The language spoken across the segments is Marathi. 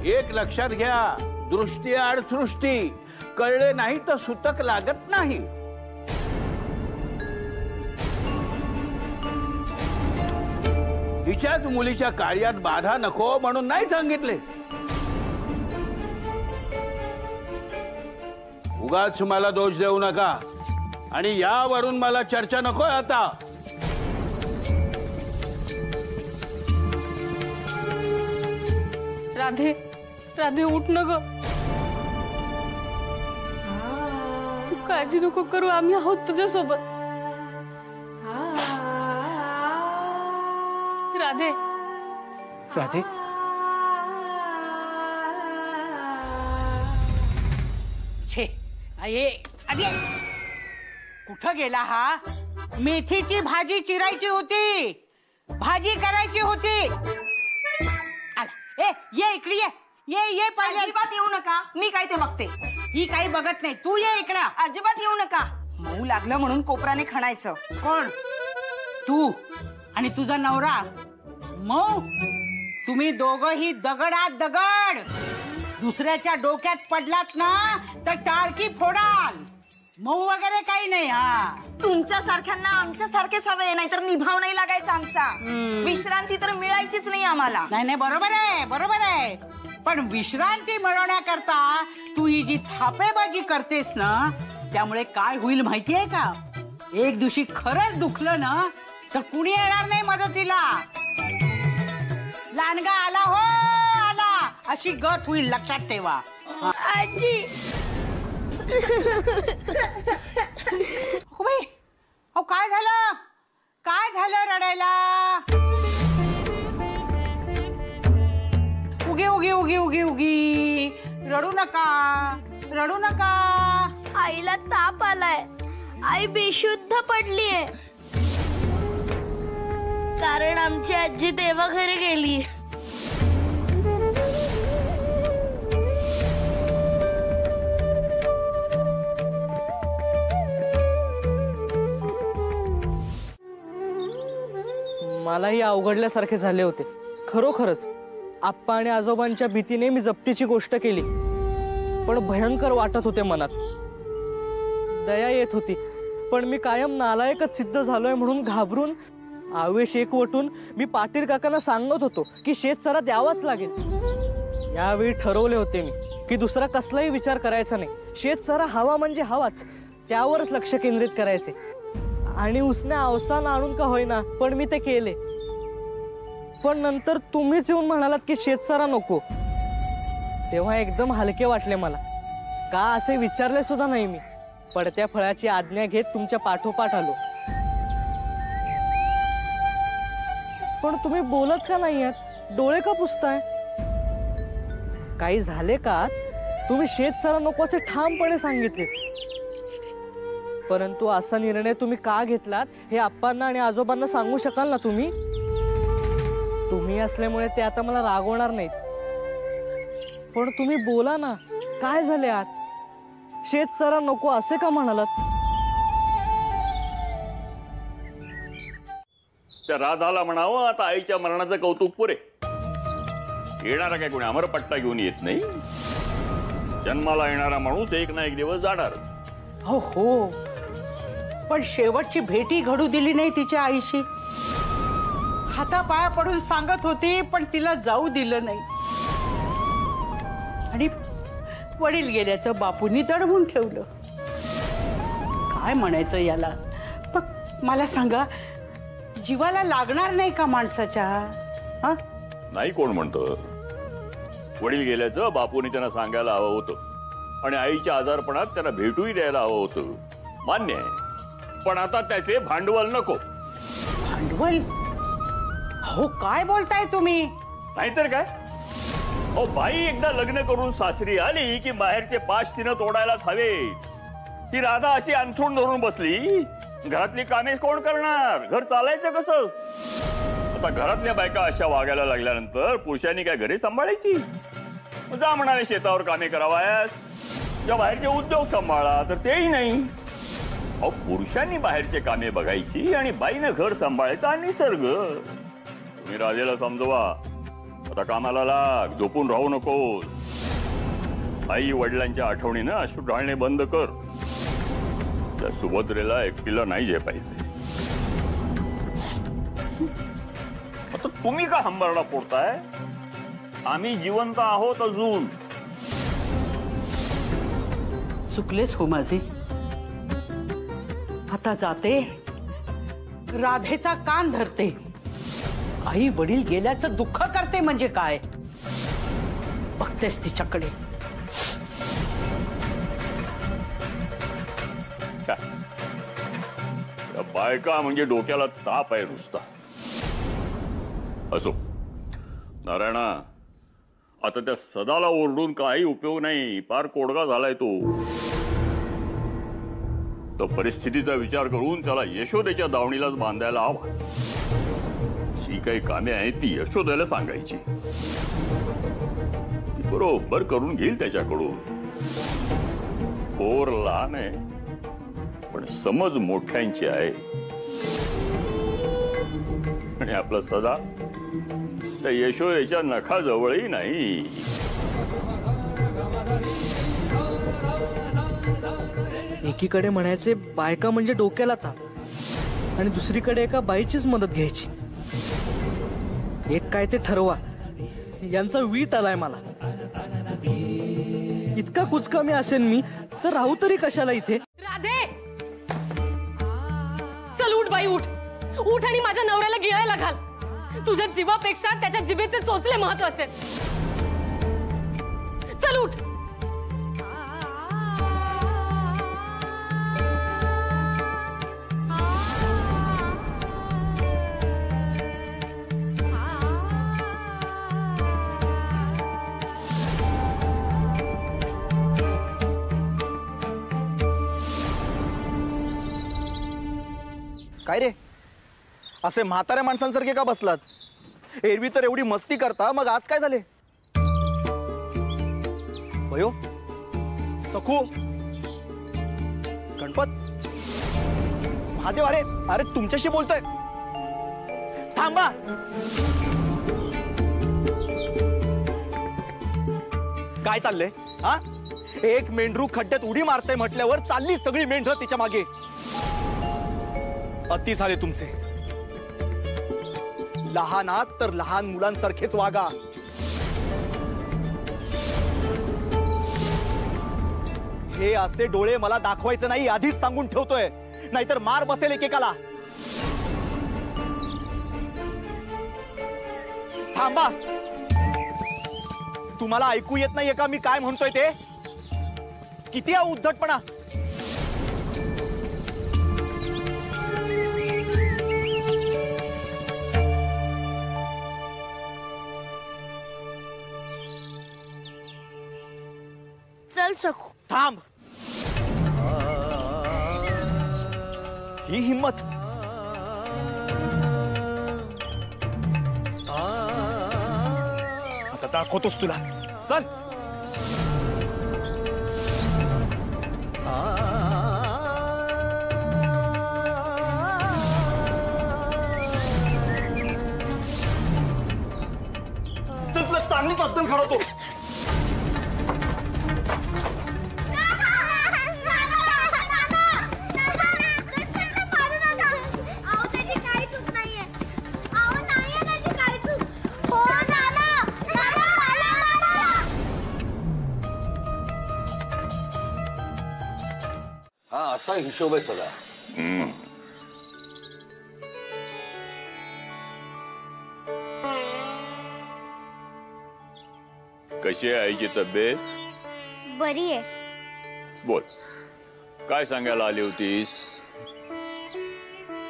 एक लक्षात घ्या, दृष्टी आड सृष्टी, कळले नाही तर सुतक लागत नाही. हिच्याच मुलीच्या कार्यात बाधा नको म्हणून नाही सांगितले. उगाच मला दोष देऊ नका आणि यावरून मला चर्चा नकोय आता. राधे, राधे उठ न ग. काळजी नको करू, आम्ही आहोत तुझ्या सोबत. राधे, राधे, छे, अरे कुठं गेला हा? मेथीची भाजी चिरायची होती, भाजी करायची होती. ए ये इकडे, ये पहिले. अजिबात येऊ नका, मी काय ते बघते. ही काही बघत नाही, तू ये इकडं. अजिबात येऊ नका. मऊ लागलं म्हणून कोपराने खणायचं. कोण? तू आणि तुझा नवरा मऊ? तुम्ही दोघंही दगडात दगड. दुसऱ्याच्या डोक्यात पडलात ना तर टाळकी फोडाल. मऊ वगैरे काही नाही. हा, तुमच्या सारख्यांना आमच्या सारखेच हवे, नाहीतर निभाव नाही लागायचा आमचा. विश्रांती तर मिळायचीच नाही आम्हाला. नाही, बरोबर आहे, बरोबर आहे. पण विश्रांती मिळवण्याकरता तू ही जी थापेबाजी करतेस ना, त्यामुळे काय होईल माहितीये का? एक दिवशी खरंच दुखलं ना तर कुणी येणार नाही मदतीला. लांडगा आला हो आला अशी गत होईल, लक्षात ठेवा. आजी. अहो काय झालं? काय झालं रडायला? उगी उगी उगी उगी उगी, रडू नका, रडू नका. आईला ताप आलाय, आई बेशुद्ध पडलीये. कारण आमची आजी देवाघरी गेली. मलाही अवघडल्यासारखे झाले होते खरोखरच. आप्पा आणि आजोबांच्या भीतीने मी जप्तीची गोष्ट केली, पण भयंकर वाटत होते मनात. दया येत होती, पण मी कायम नालायकच सिद्ध झालोय म्हणून घाबरून आवेश एकवटून मी पाटील काकांना सांगत होतो की शेतसारा द्यावाच लागेल. यावेळी ठरवले होते मी की दुसरा कसलाही विचार करायचा नाही. शेतसारा हवा म्हणजे हवाच, त्यावरच लक्ष केंद्रित करायचे. आणि उसने अवसान आणून का होईना पण मी ते केले. पण नंतर तुम्हीच येऊन म्हणालात की शेतसारा नको, तेव्हा एकदम हलके वाटले मला. का असे विचारले सुद्धा नाही मी. पडत्या फळाची आज्ञा घेत तुमच्या पाठोपाठ आलो. पण तुम्ही बोलत का नाही आहात? डोळे का पुसताय? काही झाले का? तुम्ही शेतसारा नको असे ठामपणे सांगितले, परंतु असा निर्णय तुम्ही का घेतलात हे आप्पांना आणि आजोबांना सांगू शकाल ना तुम्ही? तुम्ही असल्यामुळे ते आता मला रागवणार नाहीत. पण तुम्ही बोला ना, काय झाले आत? शेतसारा नको असे का म्हणालात? त्या राधाला म्हणावं आता आईच्या मरणाचं कौतुक पुरे. येणारा काय कोणी अमरपट्टा घेऊन येत नाही. जन्माला येणारा माणूस एक ना एक दिवस जाणार. हो, पण शेवटची भेटी घडू दिली नाही तिच्या आईशी. हातापाया पडून सांगत होती पण तिला जाऊ दिलं नाही. आणि वडील गेल्याचं बापूंनी दडवून ठेवलं. काय म्हणायचं याला? पण मला सांगा, जीवाला लागणार नाही का माणसाच्या? हा, नाही कोण म्हणतं. वडील गेल्याचं बापूंनी त्यांना सांगायला हवं होतं आणि आईच्या आजारपणात त्यांना भेटूही द्यायला हवं होतं. मान्य आहे, पण आता त्याचे भांडवल नको. भांडवल? हो, काय बोलताय तुम्ही? नाहीतर काय. हो, बाई एकदा लग्न करून सासरी आली की बाहेरचे पाच तिनं तोडायलाच हवे. ती राधा अशी अंथरूण धरून बसली, घरातली कामे कोण करणार? घर चालायचं कसं? आता घरातल्या बायका अशा वागायला लागल्यानंतर पुरुषांनी काय घरी सांभाळायची? जा म्हणाले शेतावर कामे करावायस, त्या बाहेरचे उद्योग सांभाळा, तर तेही नाही. अहो, पुरुषांनी बाहेरचे कामे बघायची आणि बाईनं घर सांभाळायचं. आणि निसर्ग. तुम्ही राजेला समजवा, आता कामाला लाग, झोपून राहू नकोस. आई वडिलांच्या आठवणीनं अश्रू ढाळणे बंद कर. त्या सुभद्रेला एकटीला नाही झेपायचे. आता तुम्ही का हंबरडा फोडताय? आम्ही जिवंत आहोत अजून. चुकलेस हो माझे. आता जाते, राधेचा कान धरते. आई वडील गेल्याचं दुःख करते म्हणजे काय? बघतेस तिच्याकडे. बायका म्हणजे डोक्याला ताप आहे नुसता. असो नारायणा, आता त्या सदाला ओरडून काही उपयोग नाही. फार कोडगा झालाय तो. तो परिस्थितीचा विचार करून त्याला यशोदेच्या दावणीलाच बांधायला हवा. जी काही कामे आहेत ती यशोदेला सांगायची. ती बरोबर करून घेईल त्याच्याकडून. पोर लहान आहे पण समज मोठ्यांची आहे. आणि आपला सदा त्या यशोदेच्या नखाजवळही नाही. एकीकडे म्हणायचे बायका म्हणजे डोक्याला ताप आणि दुसरीकडे एका बाईचीच मदत घ्यायची. एक काय ते ठरवा. यांचा वीट आलाय मला. इतका कुचकामी असेल मी तर राहू तरी कशाला इथे. राधे, चल उठ बाई, उठ उठ आणि माझ्या नवऱ्याला गिळायला घाल. तुझ्या जीवापेक्षा त्याच्या जिभेचे चोचले महत्वाचे. चल उठ. काय रे, असे म्हाताऱ्या माणसांसारखे का बसलात? एरवी तर एवढी मस्ती करता, मग आज काय झाले? भयो, सखू, गणपत, महादेव, अरे अरे तुमच्याशी बोलतोय. थांबा. काय चाललंय? हा, एक मेंढरू खड्ड्यात उडी मारते म्हटल्यावर चालली सगळी मेंढरं तिच्या मागे. अति झाले तुमचे. लहान आहात तर लहान मुलांसारखेच वागा. हे असे डोळे मला दाखवायचे नाही, आधीच सांगून ठेवतोय, नाहीतर मार बसेल एकेकाला. थांबा. तुम्हाला ऐकू येत नाहीये का मी काय म्हणतोय ते? किती हा उद्धटपणा. चल सखू. थांब. ही हिम्मत. आता दाखवतोस तुला. चल. चल तुला चांगलीच अद्दल घडवतो. असा हिशोब आहे सगळा. कशी आहे आईची तब्येत? बरी आहे. बोल, काय सांगायला आली होतीस?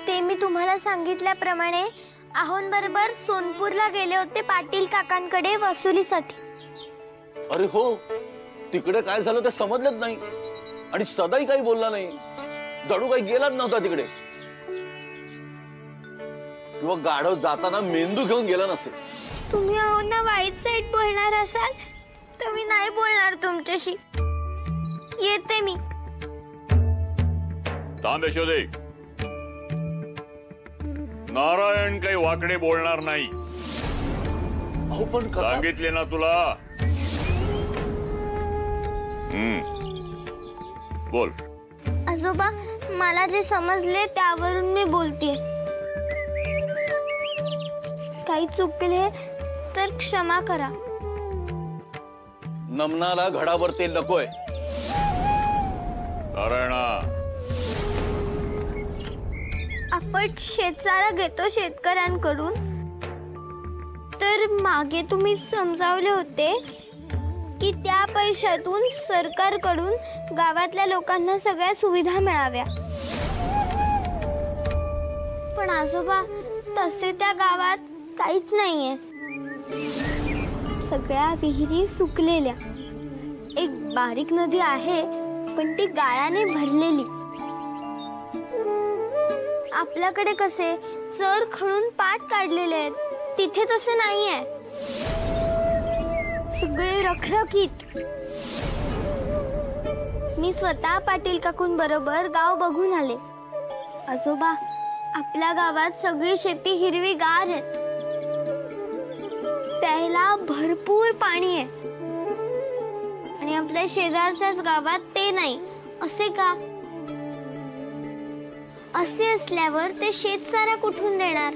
ते मी तुम्हाला सांगितल्याप्रमाणे आहोंबरोबर सोनपूरला गेले होते पाटील काकांकडे वसुलीसाठी. अरे हो, तिकडे काय झालं ते समजलंच नाही आणि सदाही काही बोलला नाही. जणू काही गेलाच नव्हता तिकडे. किंवा गाढव जाताना मेंदू घेऊन गेला नसेल. तुम्ही आहोंना वाईट साईड बोलणार असाल तर मी नाही बोलणार तुमच्याशी. येते मी. थांब यशोदे. नारायण काही वाकडे बोलणार नाही. अहो पण काका, सांगितले ना तुला. बोल. आजोबा मला जे समजले त्यावरून मी बोलतेय. काही चुकले तर क्षमा करा. नमनाला घडावर तेल नकोय. नारायणा, आपण शेतसारा घेतो शेतकऱ्यांकडून, तर मागे तुम्ही समजावले होते की त्या पैशातून सरकारकडून गावातल्या लोकांना सगळ्या सुविधा मिळाव्या. पण आजोबा तसे त्या गावात काहीच नाहीये. सगळ्या विहिरी सुकलेल्या. एक बारीक नदी आहे पण ती गाळाने भरलेली. आपल्याकडे कसे चर खणून पाट काढलेले आहेत, तिथे तसे नाहीये. सगळे रखरखीत. मी स्वतः पाटील काकूंबरोबर गाव बघून आले. आजोबा आपल्या गावात सगळी शेती हिरवीगार आहे. प्यायला भरपूर पाणी आहे. आणि आपल्या शेजारच्याच गावात ते नाही. असे का? असे असल्यावर ते शेतसारा कुठून देणार?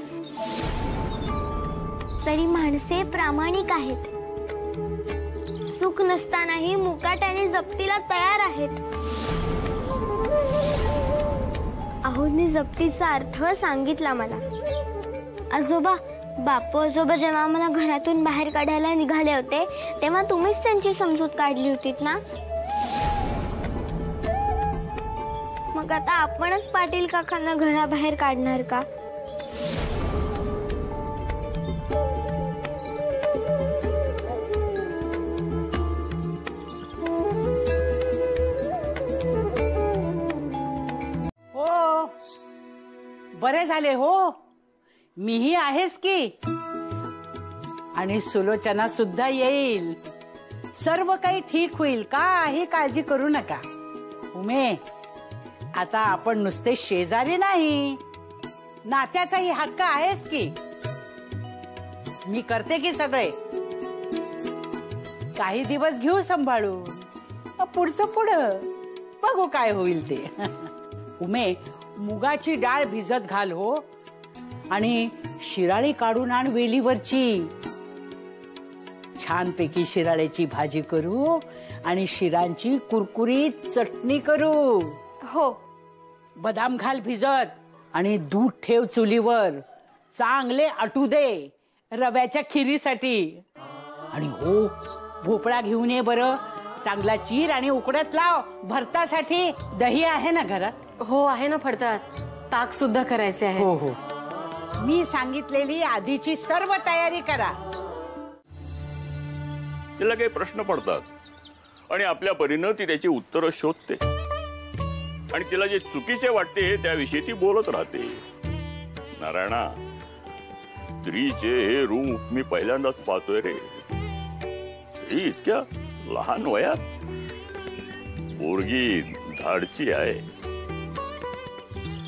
तरी माणसे प्रामाणिक आहेत. सुख नसतानाही मुकाट्याने जप्तीला तयार आहेत. आहोंनी जप्तीचा अर्थ सांगितला मला. आजोबा बापू आजोबा जेव्हा मला घरातून बाहेर काढायला निघाले होते तेव्हा तुम्हीच त्यांची समजूत काढली होतीत ना. मग आता आपणच पाटील काकांना घराबाहेर काढणार का? हो बरे झाले हो. मीही आहेस की. आणि सुलोचना सुद्धा येईल. सर्व काही ठीक होईल. काही काळजी करू नका. उमे आता आपण नुसते शेजारी नाही, नात्याचाही हक्क आहेस की. मी करते की सगळे. काही दिवस घेऊ सांभाळून, पुढचं पुढं बघू काय होईल ते. उमे मुगाची डाळ भिजत घाल हो. आणि शिराळी काढून आण वेलीवरची. छानपैकी शिराळ्याची भाजी करू आणि शिरांची कुरकुरीत चटणी करू. हो. बदाम घाल भिजत आणि दूध ठेव चुलीवर. चांगले आटू दे रव्याच्या खिरीसाठी. आणि हो भोपळा घेऊन ये बरं. चांगला चीर आणि उकडत लाव भरतासाठी. दही आहे ना घरात? हो आहे ना फडतळात. ताक सुद्धा करायचे आहे. हो हो. मी सांगितलेली आधीची सर्व तयारी करा. तिला काही प्रश्न पडतात आणि आपल्या परीनं ती त्याची उत्तरं शोधते. आणि तिला जे चुकीचे वाटते त्याविषयी ती बोलत राहते. नारायणा, स्त्रीचे हे रूप मी पहिल्यांदाच पाहतोय रे. ही इतक्या लहान वयात. पोरगी धाडसी आहे.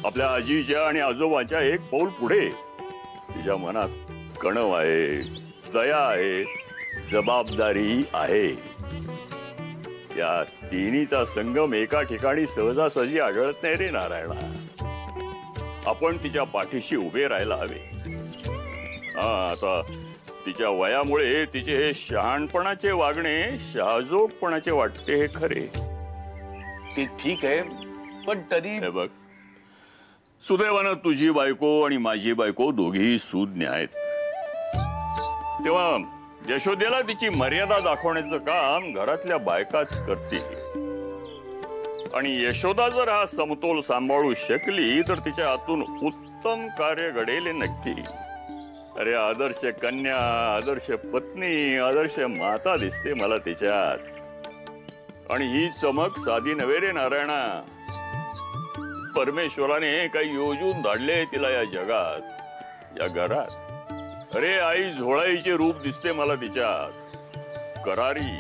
आपल्या आजीच्या आणि आजोबाच्या एक पाऊल पुढे. तिच्या मनात कणव आहे, दया आहे, जबाबदारी आहे. या तिन्हीचा संगम एका ठिकाणी सहजासहजी आढळत नाही रे नारायणा. आपण तिच्या पाठीशी उभे राहायला हवे. आता तिच्या वयामुळे तिचे हे शहाणपणाचे वागणे शहाजोगपणाचे वाटते हे खरे. ते ठीक आहे पण तरी बघ, सुदैवानं तुझी बायको आणि माझी बायको दोघीही सुज्ञ आहेत. तेव्हा यशोदेला तिची मर्यादा दाखवण्याचं काम घरातल्या बायकाच करतील. आणि यशोदा जर हा समतोल सांभाळू शकली तर तिच्या हातून उत्तम कार्य घडेल नक्की. अरे आदर्श कन्या, आदर्श पत्नी, आदर्श माता दिसते मला तिच्यात. आणि ही चमक साधी नव्हे रे नारायणा. परमेश्वराने काही योजून धाडले तिला या जगात, या घरात. अरे आई झोळाईचे रूप दिसते मला तिच्यात. करारी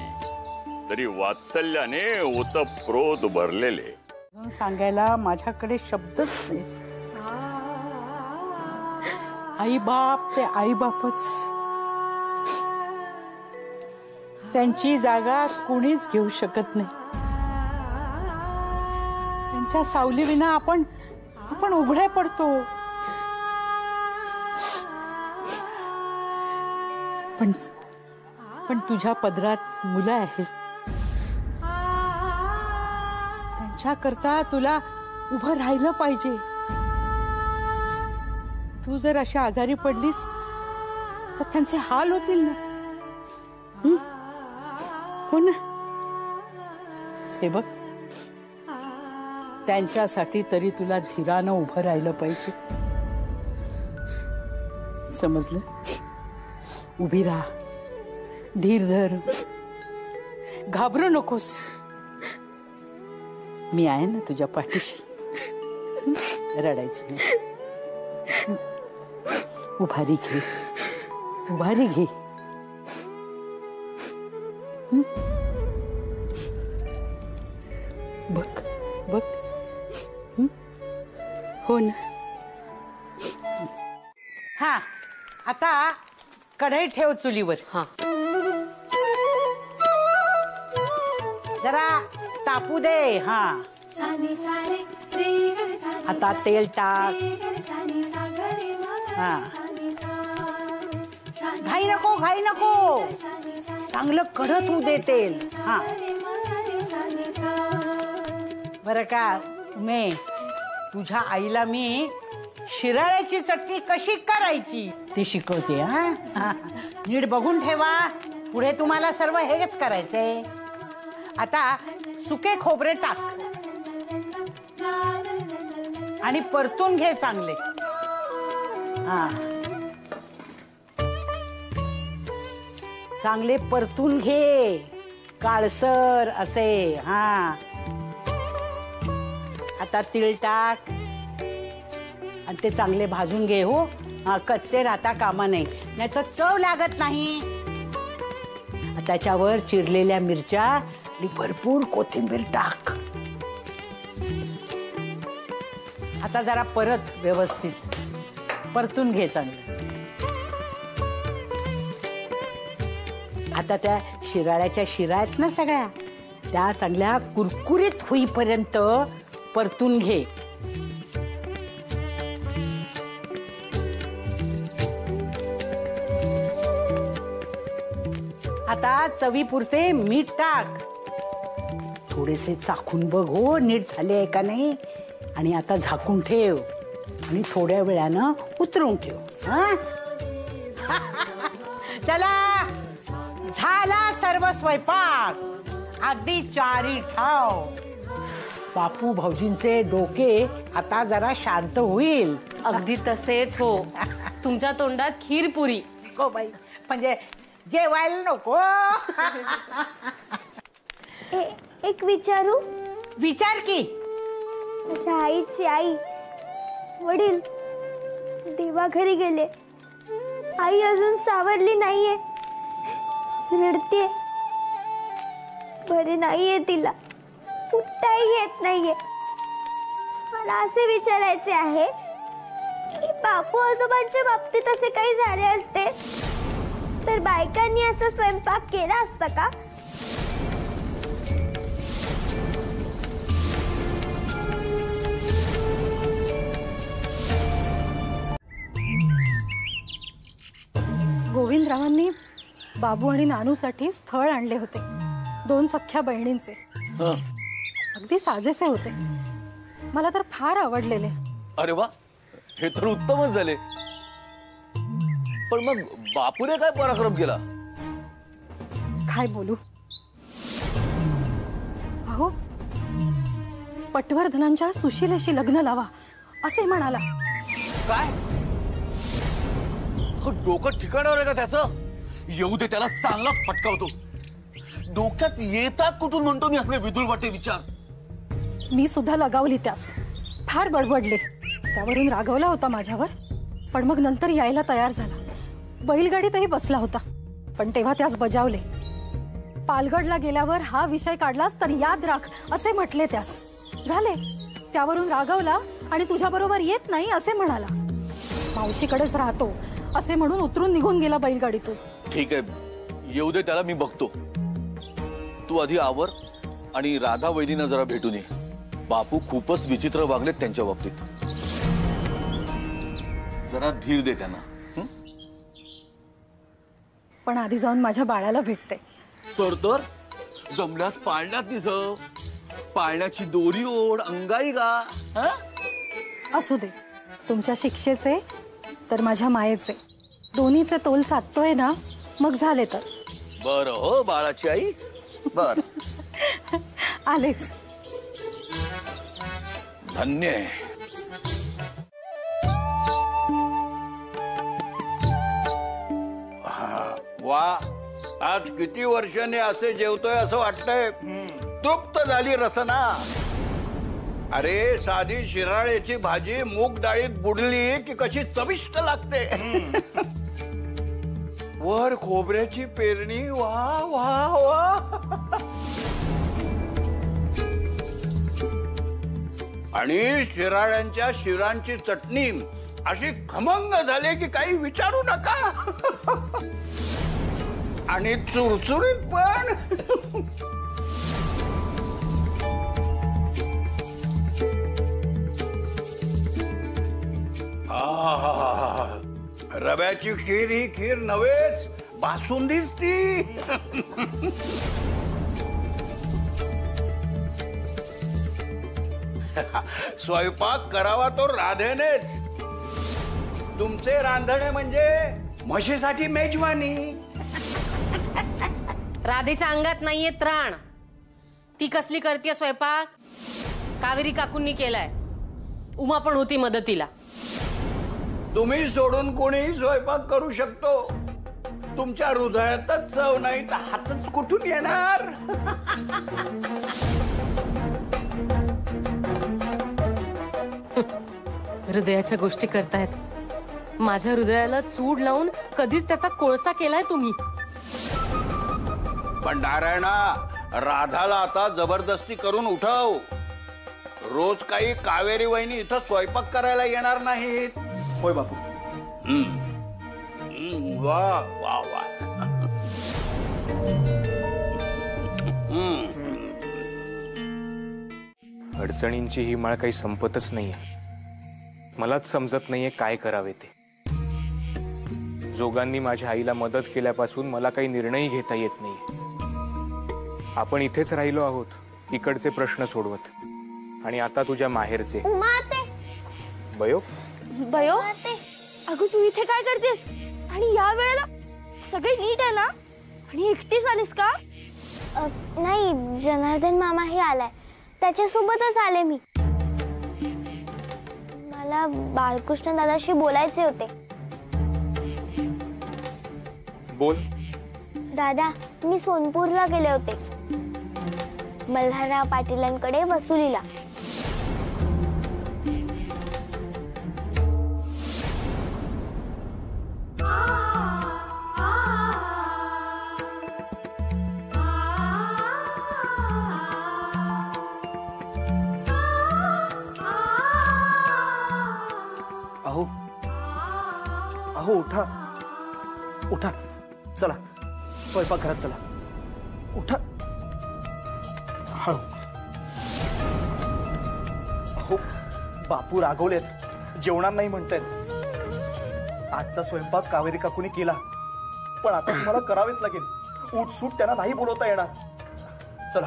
तरी वात्सल्याने ओतप्रोत भरलेले. सांगायला माझ्याकडे शब्दच नाहीत. आई बाप ते आई बापच. त्यांची जागा कुणीच घेऊ शकत नाही. त्यांच्या सावलीविना आपण उघड्या पडतो. पण तुझ्या पदरात मुलं आहेत. त्यांच्याकरता तुला उभं राहिलं पाहिजे. तू जर अशा आजारी पडलीस तर त्यांचे हाल होतील ना. हो ना. हे बघ, त्यांच्यासाठी तरी तुला धीरानं उभं राहिलं पाहिजे. समजलं? उभी राहा, धीर धर, घाबरू नकोस. मी आहे ना तुझ्या पाठीशी. रडायचं नाही. उभारी घे, उभारी घे. बघ बघ. हो ना. हा, आता कढई ठेव चुलीवर. हा. जरा तापू दे. हा, आता तेल टाक. हा, घाई नको, घाई नको. चांगलं कडक होऊ दे तेल. हा, बरं का मे, तुझ्या आईला मी शिराळ्याची चटणी कशी करायची ती शिकवते. हा, नीट बघून ठेवा. पुढे तुम्हाला सर्व हेच करायचंय. आता सुके खोबरे टाक आणि परतून घे चांगले. हा, चांगले परतून घे, काळसर असे. हा, आता तीळ टाक आणि ते चांगले भाजून घे. हो, कच्चे राहता कामा नये, नाहीतर चव लागत नाही. त्याच्यावर चिरलेल्या मिरच्या आणि भरपूर कोथिंबीर टाक. आता जरा परत व्यवस्थित परतून घे चांगलं. आता त्या शिराळ्याच्या शिरा आहेत ना सगळ्या, त्या चांगल्या कुरकुरीत होईपर्यंत परतून घे. आता चवीपुरते मीठ टाक. थोडेसे चाखून बघ हो नीट झाले आहे का नाही. आणि आता झाकून ठेव आणि थोड्या वेळानं उतरवून ठेव. चला, झाला सर्व स्वयंपाक. अगदी चारी ठाव. बापू भाऊजींचे डोके आता जरा शांत होईल. अगदी तसेच हो. तुमच्या तोंडात खीर पुरी. हो बाई, म्हणजे जेवायला नको. एक विचारू? विचार की. माझ्या आईची आई वडील देवा घरी गेले. आई अजून सावरली नाहीये, रडते. बरे नाहीये तिला, उठताही येत नाहीये. मला असे विचारायचे आहे की बापू आजोबांच्या बाबतीत असे काही झाले असते तर बायकांनी असा स्वयंपाक केला असता का? गोविंदरावांनी बाबू आणि नानूसाठी स्थळ आणले होते. 2 सख्ख्या बहिणींचे. अगदी साजेसे होते. मला तर फार आवडलेले. अरे वा, हे तर उत्तमच झाले. पण मग बापूने काय पराक्रम केला? काय बोलू अहो. पटवर्धनांच्या सुशीलेशी लग्न लावा असे म्हणाला. काय? डोकं ठिकाणावर आहे का त्याचं? येऊ दे, त्याला चांगलाच फटकावतो. डोक्यात येतात कुठून म्हणतो मी असले विदुरवाटे विचार. मी सुद्धा लगावली त्यास. फार बडबडले. त्यावरून रागवला होता माझ्यावर. पण मग नंतर यायला तयार झाला. बैलगाडीतही बसला होता. पण तेव्हा त्यास बजावले. पालगडला गेल्यावर हा विषय काढलास तर याद राख असे म्हटले त्यास. झाले. त्यावरून रागवला आणि तुझ्याबरोबर येत नाही असे म्हणाला. मावशीकडेच राहतो असे म्हणून उतरून निघून गेला बैलगाडीतून. ठीक आहे, येऊ दे त्याला, मी बघतो. तू आधी आवर आणि राधा वहिनींना जरा भेटून ये. बापू खूपच विचित्र वागलेत त्यांच्या बाबतीत. जरा धीर दे त्यांना. पण आधी जाऊन माझ्या बाळाला भेटते. तर जमल्यास पाळण्यात दिसव. पाळण्याची दोरी ओढ, अंगाई गा. असू दे, तुमच्या शिक्षेचे तर माझ्या मायेचे दोन्हीचे तोल साधतोय ना, मग झाले तर. बर हो बाळाची आई. बर आलेच. धन्य आहे. वा, आज किती वर्षाने असे जेवतोय असं वाटतंय. तृप्त झाली रसना. अरे साधी शिराळ्याची भाजी मूग डाळीत बुडली की कशी चविष्ट लागते. वर खोबऱ्याची पेरणी. वा वा वा. आणि शिराळ्यांच्या शिरांची चटणी अशी खमंग झाली की काही विचारू नका. आणि चुरचुरीत पण. रव्याची खीर ही खीर नव्हेच, बासुंदीच ती. स्वयंपाक करावा तो राधेनेच. तुमचे रांधणे म्हणजे म्हशीसाठी मेजवानी. राधेच्या अंगात नाहीये त्राण. ती कसली करते स्वयंपाक? कावेरी काकूंनी केलाय. उमा पण होती मदतीला. तुम्ही सोडून कोणीही स्वयंपाक करू शकतो. तुमच्या हृदयातच चव नाही तर हातच कुठून येणार. हृदयाच्या गोष्टी करतायत. माझ्या हृदयाला चूड लावून कधीच त्याचा कोळसा केलाय तुम्ही. पण नारायणा, राधाला आता जबरदस्ती करून उठव. रोज काही कावेरी वहिनी इथं स्वयंपाक करायला येणार नाहीत. होय बापू. वा वा वा. अडचणींची ही माळ काही संपतच नाहीये. मलाच समजत नाहीये काय करावे ते. जोगांनी माझ्या आईला मदत केल्यापासून मला काही निर्णय घेता येत नाही. आपण इथेच राहिलो आहोत, इकडचे प्रश्न सोडवत. आणि आता तुझ्या माहेरचे. बयो बयो, अगं तू इथे काय करतेस? आणि या वेळेला सगळे नीट आहे ना? आणि एकटीच आलीस का? नाही, जनार्दन मामाही आलाय, त्याच्यासोबतच आले मी. मला बाळकृष्ण दादाशी बोलायचे होते. बोल. दादा, मी सोनपूरला गेले होते, मल्हारराव पाटीलांकडे वसुलीला. अहो अहो, उठा उठा, चला स्वयंपाकघरात चला. उठा. हळू. अहो बापू रागवलेत, जेवणार नाही म्हणतायत. आजचा स्वयंपाक कावेरी काकूने केला, पण आता तुम्हाला करावेच लागेल. उठसूट त्यांना नाही बोलवता येणार. चला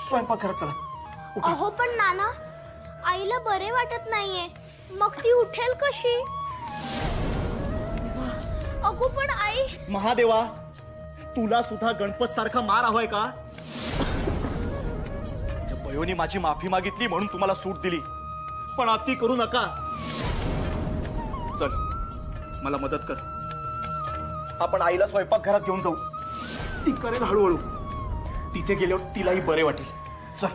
स्वयंपाकघरात चला. उठा. अहो पण नाना, आईला बरे वाटत नाहीये, मग ती उठेल कशी? अगो पण आई. महादेवा, तुला सुद्धा गणपत सारखा मार हवाय का? बयोनी माझी माफी मागितली म्हणून तुम्हाला सूट दिली, पण अति करू नका. चल मला मदत कर. आपण आईला स्वयंपाकघरात घेऊन जाऊ. ती करेल हळूहळू. तिथे गेल्यावर तिलाही बरे वाटेल. चल.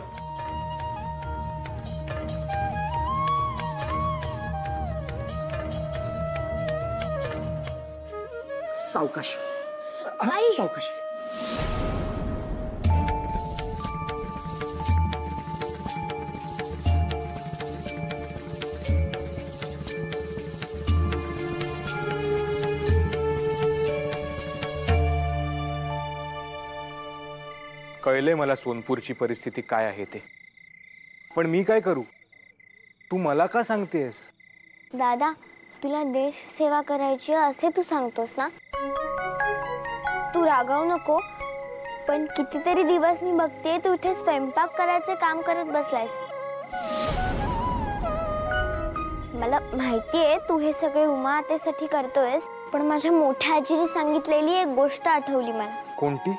सावकाश सावकाश. कळले मला सोनपूरची परिस्थिती काय आहे ते, पण मी काय करू? तू मला का सांगतेस? दादा, तुला देश सेवा करायची असे तू सांगतोस ना? तू रागावू नको, पण कितीतरी दिवस मी बघते तू इथे स्वयंपाक करायचे काम करत बसलायस. मला माहितीये तू हे सगळे उमा आतेसाठी करतोयस, पण माझ्या मोठ्या आजीने सांगितलेली एक गोष्ट आठवली मला. कोणती?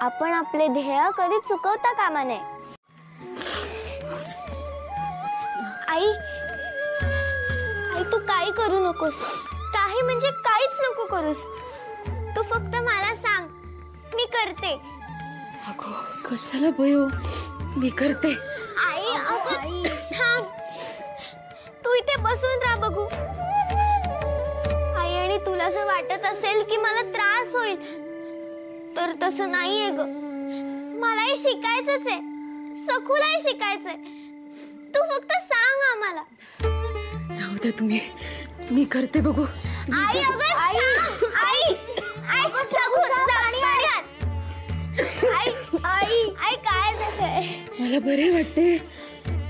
आपण आपले ध्येय कधी चुकवता कामा नये. आई, आई तू काही करू नकोस. काही म्हणजे काहीच नको करूस. तू फक्त मला सांग, मी करते. अगो कशाला भयो, मी करते. आई अगं थांब, तू इथे बसून राहा बघू. आई, आणि तुला असं वाटत असेल की मला त्रास होईल, तर तसं नाहीये ग. मलाही शिकायचंच आहे, सखूलाही शिकायचंय. तू फक्त सांग आम्हाला. राहू दे तुम्ही, मी करते बघू. आई अगं आई आई आई सखू पाणी आण. आई आई आई काय झालंय? मला बरे वाटते,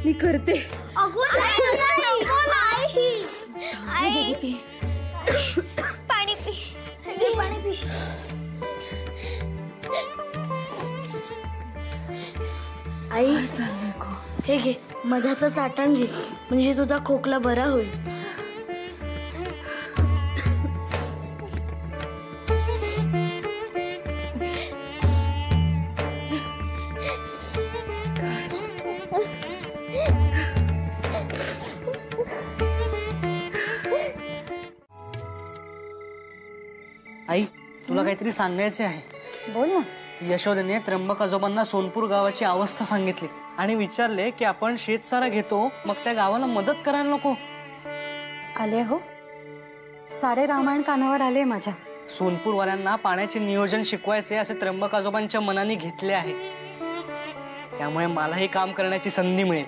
मी करते. अगं आई नको ना. आई पाणी पी, घे पाणी पी. आई हे घे, मधाचं चाटण घे, म्हणजे तुझा खोकला बरा होईल. आई, तुला काहीतरी सांगायचे आहे. बोल ना. यशोदेने त्र्यंबक आजोबांना सोनपूर गावाची अवस्था सांगितली आणि विचारले की आपण शेतसारा घेतो, मग त्या गावाला मदत करायला नको. आले हो, सारे रामायण कानावर आले माझ्या. सोनपूरवाल्यांना पाण्याचे नियोजन शिकवायचे असे त्र्यंबक आजोबांच्या मनाने घेतले आहे. त्यामुळे मलाही काम करण्याची संधी मिळेल.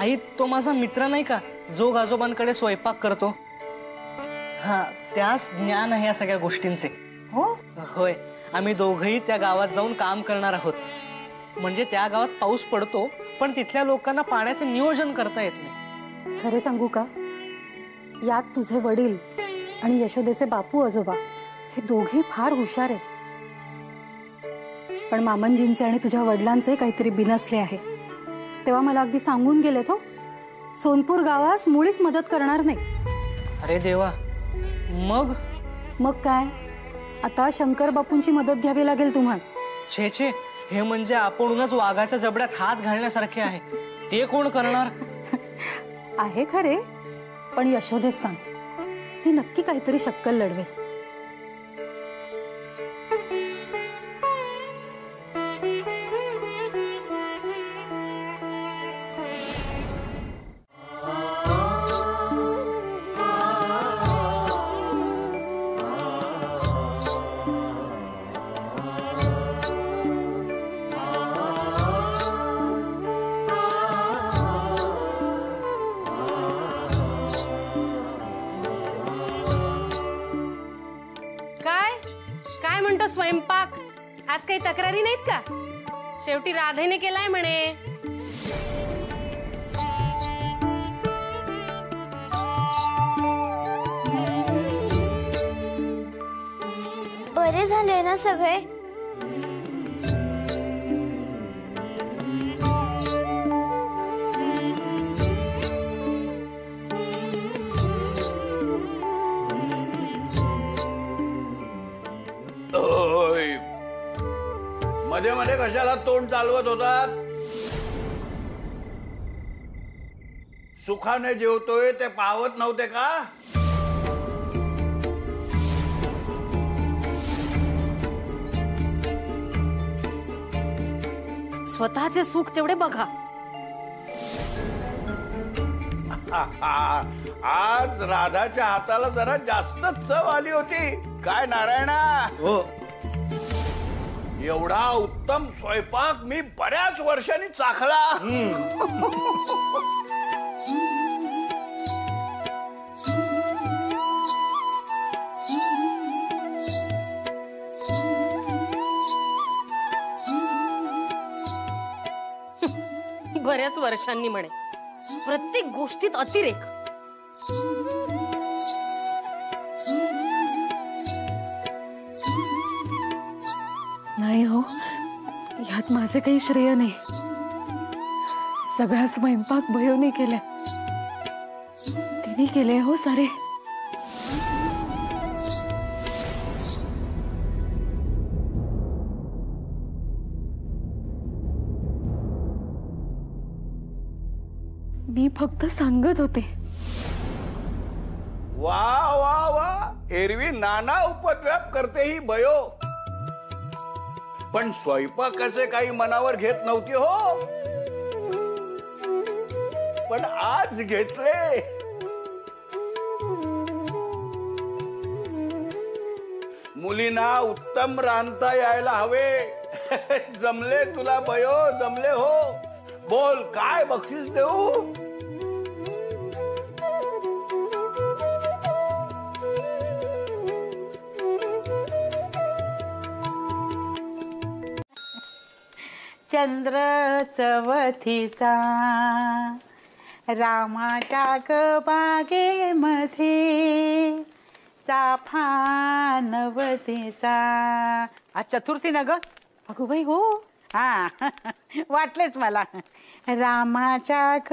आई, तो माझा मित्र नाही का जो आजोबांकडे स्वयंपाक करतो? हा, त्यास ज्ञान आहे या सगळ्या गोष्टींचे. हो होय, आम्ही दोघंही त्या गावात जाऊन काम करणार आहोत. म्हणजे त्या गावात पाऊस पडतो, पण तिथल्या लोकांना पाण्याचे नियोजन करता येत नाही. खरे सांगू का, यात तुझे वडील आणि यशोदेचे बापू आजोबा हे दोघे फार हुशार आहेत. पण मामनजींचे आणि तुझ्या वडिलांचे काहीतरी बिनसले आहे. तेव्हा मला अगदी सांगून गेले तो, सोनपूर गावास मुळीच मदत करणार नाही. अरे देवा, मग काय, आता शंकर बापूंची मदत घ्यावी लागेल तुम्हाला. छे छे, हे म्हणजे आपणच वाघाच्या जबड्यात हात घालण्यासारखे आहे. ते कोण करणार? आहे खरे, पण यशोदेत सांग, ती नक्की काहीतरी शक्कल लढवेल. काय म्हणतो स्वयंपाक? आज काही तक्रारी नाहीत का? शेवटी राधेने केलाय म्हणे. बरे झाले ना सगळे? मध्ये मध्ये कशाला तोंड चालवत होतात? सुखाने जेवतोय ते पाहत नव्हते का? स्वतःचे सुख तेवढे बघा. आज राधाच्या हाताला जरा जास्तच चव आली होती. काय नारायणा? हो, एवढा उत्तम स्वयंपाक मी बऱ्याच वर्षांनी चाखला. बऱ्याच वर्षांनी म्हणे. प्रत्येक गोष्टीत अतिरेक. नाही हो, ह्यात माझे काही श्रेय नाही. सगळा स्वयंपाक भयोने केलाय. तिने केले हो सारे. मी फक्त सांगत होते. वा वा वा, एरवी नाना उपद्व्याप करते ही बयो, पण स्वयंपाकाचे काही मनावर घेत नव्हती हो. पण आज घेतले. मुलींना उत्तम रांधता यायला हवे. जमले तुला बयो, जमले हो. बोल, काय बक्षीस देऊ? चंद्र चवथीचा रामाच्या ग बागेमध्ये, चाफा नवतीचा. आज चतुर्थी ना ग? अगो बाई हो. हा, वाटलेच मला. रामाच्या ग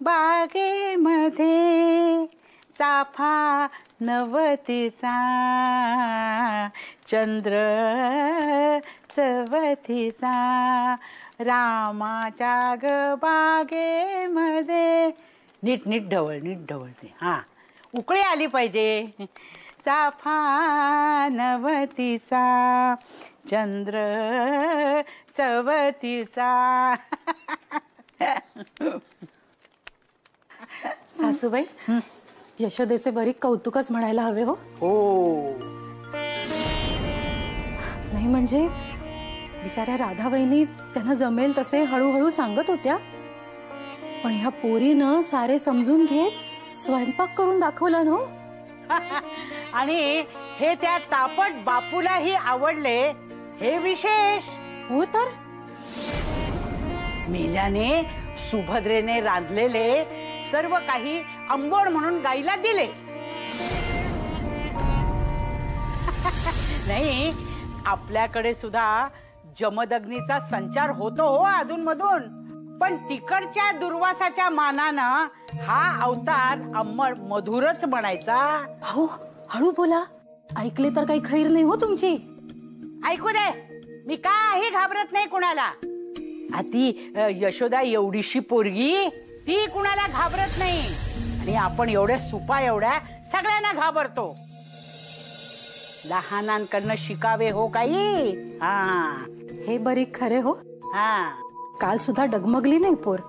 बागेमध्ये, चाफा नवतीचा, चंद्र चवथीचा, रामाच्या ग बागेमध्ये. नीट नीट ढवळ, नीट ढवळते. हा, उकळी आली पाहिजे. चाफा नवतीचा, चंद्र चवतीचा. सासूबाई, यशोदेचे बरी कौतुकच म्हणायला हवे हो. हो. नाही म्हणजे बिचाऱ्या राधाबाईंनी त्यांना जमेल तसे हळूहळू सांगत होत्या, पण ह्या पोरीनं सारे समजून घेत स्वयंपाक करून दाखवला ना. आणि हे त्या तापट बापूलाही आवडले, हे विशेष. हो तर मेल्याने सुभद्रेने रांधलेले सर्व काही आंबोड म्हणून गाईला दिले. नाही, आपल्याकडे सुद्धा जमदग्नीचा संचार होतो हो अधून मधून, पण तिकडच्या दुर्वासाच्या मानानं हा अवतार अंमड मधुरच बनायचा. हो, हळू बोला, ऐकले तर काही खैर नाही हो तुमची. ऐकू दे, मी काही घाबरत नाही कुणाला. ती यशोदा एवढीशी पोरगी, ती कुणाला घाबरत नाही. आणि आपण एवढ्या सुपा एवढ्या सगळ्यांना घाबरतो. लहानांकडनं शिकावे हो काही. हा, हे बरी खरे हो. हा, काल सुद्धा डगमगली नाही पोर.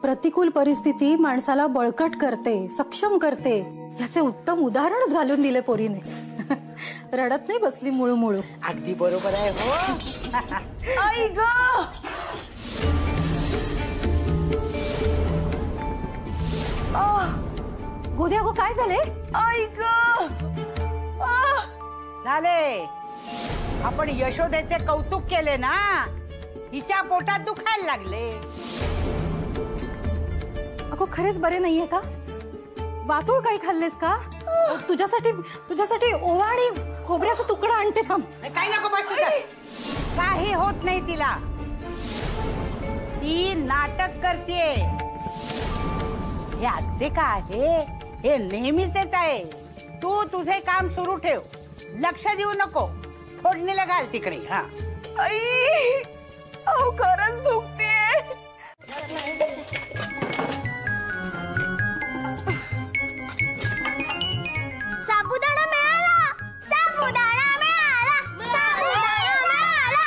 प्रतिकूल परिस्थिती माणसाला बळकट करते, सक्षम करते, याचे उत्तम उदाहरणच घालून दिले पोरीने. रडत नाही बसली मुळू मुळू. अगदी बरोबर आहे हो. आई ग, गोद्या गो, काय झाले? आई ग. झाले. आपण यशोदेचे कौतुक केले ना, हिच्या पोटात दुखायला लागले. अगो खरेच बरे नाहीये का? वातुळ काही खाल्लेस का? तुझ्यासाठी ओवा आणि खोबऱ्याचा तुकडा आणते. थांब. काही नको बस. काही होत नाही तिला. ती नाटक करते. हे आजचे का आहे, हे नेहमीच आहे. तू तुझे काम सुरू ठेव, लक्ष देऊ नको. फोडणीला घाल तिकडे. हा, आई, अहो खरंच दुखते. साबुदाणा मिळाला, साबुदाणा मिळाला, साबुदाणा मिळाला,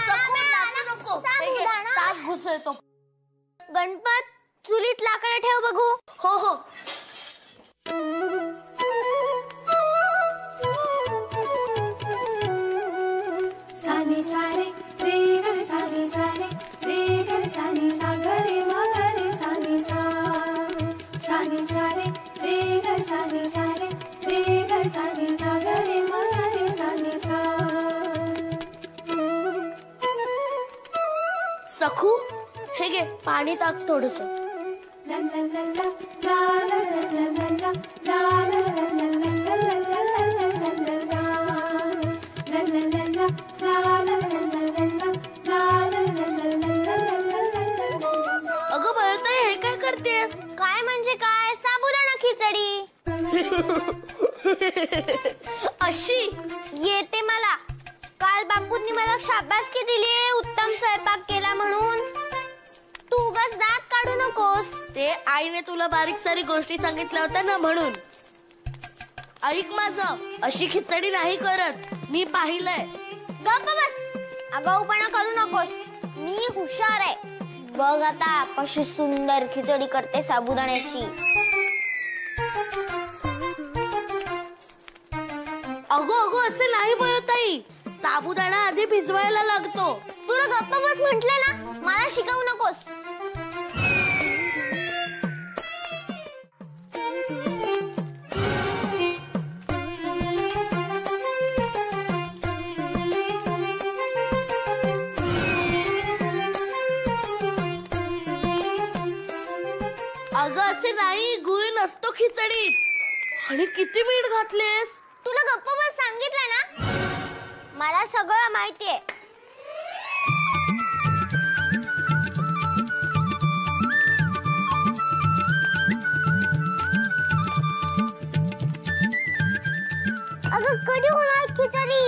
साबुदाणा घुसतो. गणपत, चुलीत लाकडं ठेव बघू. हो हो. सानी सारे रे ग सानी सारे रे ग सानी सा ग रे म ग रे सानी सा. सानी सारे रे ग सानी सारे रे ग सानी सा ग रे म ग रे सानी सा. पाणी टाक थोडस. अगं बळताई, हे काय करतेस? काय म्हणजे काय? साबुदाणा खिचडी. अशी येते मला. काल बापूंनी मला शाबासकी दिली उत्तम स्वयंपाक केला म्हणून. तू उगाच दात काढू नकोस. ते आईने तुला बारीक सारी गोष्टी सांगितल्या होत्या ना म्हणून. ऐक माझं, अशी खिचडी नाही करत, मी पाहिलंय. गप्प बस, आगाऊपणा करू नकोस. मी हुशार आहे. बघ आता कशी सुंदर खिचडी करते साबुदाण्याची. अगो अगो असे नाही बळताई, साबुदाणा आधी भिजवायला लागतो. तुला गप्प बस म्हटलं ना, मला शिकवू नकोस. अगं असे नाही, गुळ नसतो खिचडीत. आणि किती मीठ घातलेस? तुला गप्प बस सांगितलं ना, मला सगळं माहितीये. अगं कधी होणार खिचडी?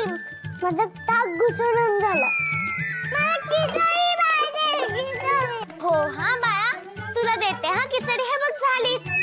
माझं ताक घुसळून झालं. मला खिचडी पाहिजे, खिचडी. हो हा बाळा, तुला देते हा खिचडी. हे बघ झालीच.